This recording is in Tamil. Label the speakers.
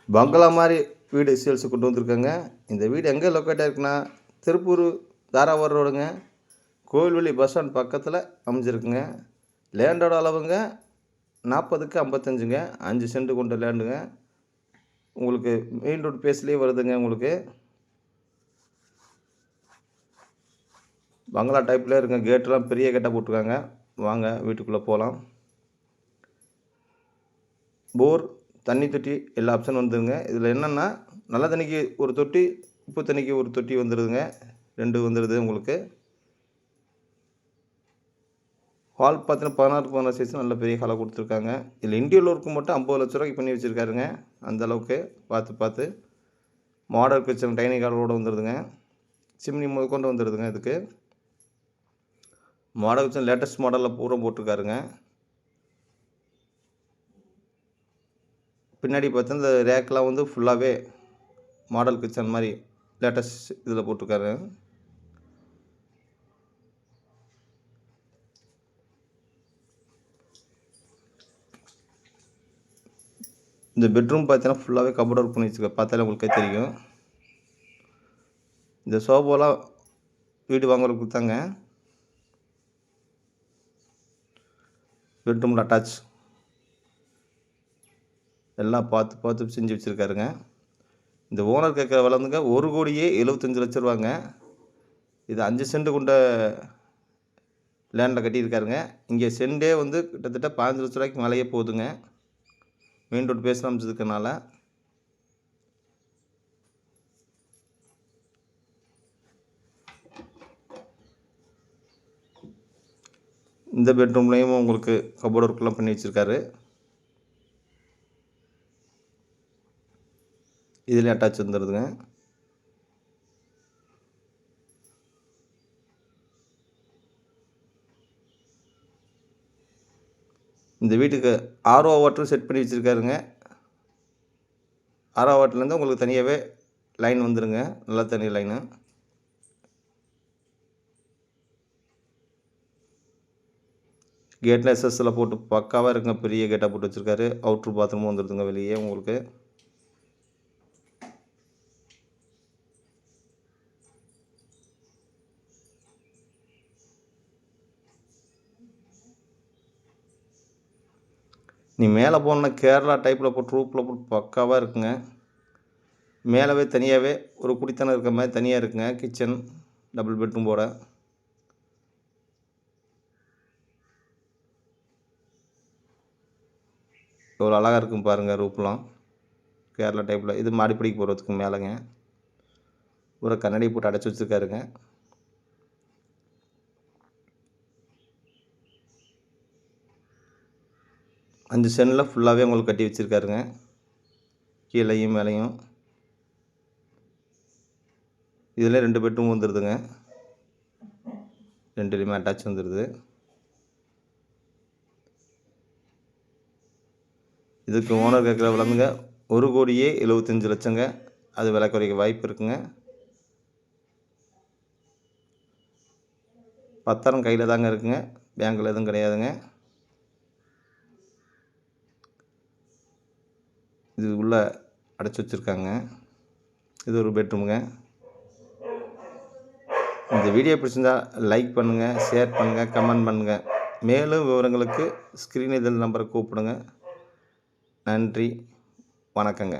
Speaker 1: பங்களா மாதிரி வீடு சேல்ஸுக்கு கொண்டு வந்திருக்கேங்க. இந்த வீடு எங்கே லொக்கேட் ஆகிருக்குன்னா, திருப்பூர் தாராபுரம் ரோடுங்க. கோவில்வெளி பஸ் ஸ்டாண்ட் பக்கத்தில் அமைஞ்சிருக்குங்க. லேண்டோட அளவுங்க 40க்கு 55ங்க. 5 சென்ட் கொண்ட லேண்டுங்க. உங்களுக்கு மெயின் ரோடு பேஸ்லேயே வருதுங்க. உங்களுக்கு பங்களா டைப்பில் இருக்குங்க. கேட்டெலாம் பெரிய கேட்டாக போட்டிருக்காங்க. வாங்க வீட்டுக்குள்ளே போகலாம். போர், தண்ணி தொட்டி எல்லா ஆப்ஷன் வந்துடுங்க. இதில் என்னென்னா, நல்ல தண்ணிக்கு ஒரு தொட்டி, உப்பு தண்ணிக்கு ஒரு தொட்டி வந்துடுதுங்க. 2 வந்துடுது உங்களுக்கு. ஹால் பார்த்தீங்கன்னா 16 சைஸ் நல்ல பெரிய ஹாலாக கொடுத்துருக்காங்க. இதில் இன்டீரியர் ஒர்க்கு மட்டும் 50 லட்ச ரூபாய்க்கு பண்ணி வச்சுருக்காருங்க. அந்தளவுக்கு பார்த்து மாடல் கிச்சன் டைனிங் ஹாலோடு வந்துடுதுங்க. சிம்னி முதற்கொண்டு வந்துடுதுங்க. இதுக்கு மாடல் கிச்சன் லேட்டஸ்ட் மாடலில் பூரா போட்டிருக்காருங்க. பின்னாடி பார்த்தா இந்த ரேக்கெலாம் வந்து ஃபுல்லாகவே மாடல் கிச்சன் மாதிரி லேட்டஸ்ட் இதில் போட்டிருக்காரு. இந்த பெட்ரூம் பார்த்தீங்கன்னா ஃபுல்லாகவே கபோர்ட் ஒர்க் பண்ணி வச்சுருக்காரு. பார்த்தாலே உங்களுக்கே தெரியும். இந்த சோஃபாலாம் வீடு வாங்குறதுக்கு கொடுத்தாங்க. பெட்ரூமில் அட்டாச் எல்லாம் பார்த்து செஞ்சு வச்சுருக்காருங்க. இந்த ஓனர் கேட்குற விலை வந்துங்க 1,75,00,000 இது 5 சென்ட் கொண்ட லேண்டில் கட்டியிருக்காருங்க. இங்கே சென்டே வந்து கிட்டத்தட்ட 15 லட்ச ரூபாய்க்கு மேலேயே போகுதுங்க. மெயின் ரோடு பேச அமைச்சதுக்கனால. இந்த பெட்ரூம்லேயும் உங்களுக்கு கபோர்ட் ஒர்க்லாம் பண்ணி வச்சுருக்காரு. இதில் அட்டாச் வந்துடுதுங்க. இந்த வீட்டுக்கு ஆர்ஓ வாட்டர் செட் பண்ணி வச்சுருக்காருங்க. ஆர்ஓ வாட்டர்லேருந்து உங்களுக்கு தனியாகவே லைன் வந்துடுங்க. நல்ல தண்ணி லைனு. கேட்டில் எஸ்எஸ்ஸில் போட்டு பக்காவாக இருக்குங்க. பெரிய கேட்டாக போட்டு வச்சுருக்காரு. அவுட்ரு பாத்ரூமும் வந்துடுதுங்க வெளியே உங்களுக்கு. நீ மேலே போன கேரளா டைப்பில் போட்டு ரூப்பில் போட்டு பக்காவாக இருக்குங்க. மேலவே தனியாகவே ஒரு குடித்தனம் இருக்கிற மாதிரி தனியாக இருக்குங்க. கிச்சன் டபுள் பெட்ரூம் போட. எவ்வளோ அழகாக இருக்கும் பாருங்கள் ரூப்லாம். கேரளா டைப்பில் இது மாடிப்படிக்கு போகிறதுக்கு மேலேங்க. ஒரு கண்ணாடி போட்டு அடைச்சி வச்சுருக்காருங்க. அஞ்சு சென்டில் ஃபுல்லாகவே உங்களுக்கு கட்டி வச்சுருக்காருங்க. கீழேயும் மேலேயும். இதில் 2 பெட்ரூம் வந்துடுதுங்க. 2லேயுமே அட்டாச் வந்துடுது. இதுக்கு ஓனர் கேட்குற விலைங்க 1,75,00,000. அது விலை குறைக்க வாய்ப்பு இருக்குங்க. பத்திரம் கையில் தாங்க இருக்குங்க. பேங்கில் எதுவும் கிடையாதுங்க. இது உள்ளே அடைச்சி வச்சுருக்காங்க. இது ஒரு பெட்ரூமுங்க. இந்த வீடியோ பிடிச்சிருந்தா லைக் பண்ணுங்கள், ஷேர் பண்ணுங்கள், கமெண்ட் பண்ணுங்கள். மேலும் விவரங்களுக்கு ஸ்க்ரீன் இதில் நம்பரை கூப்பிடுங்க. நன்றி, வணக்கங்க.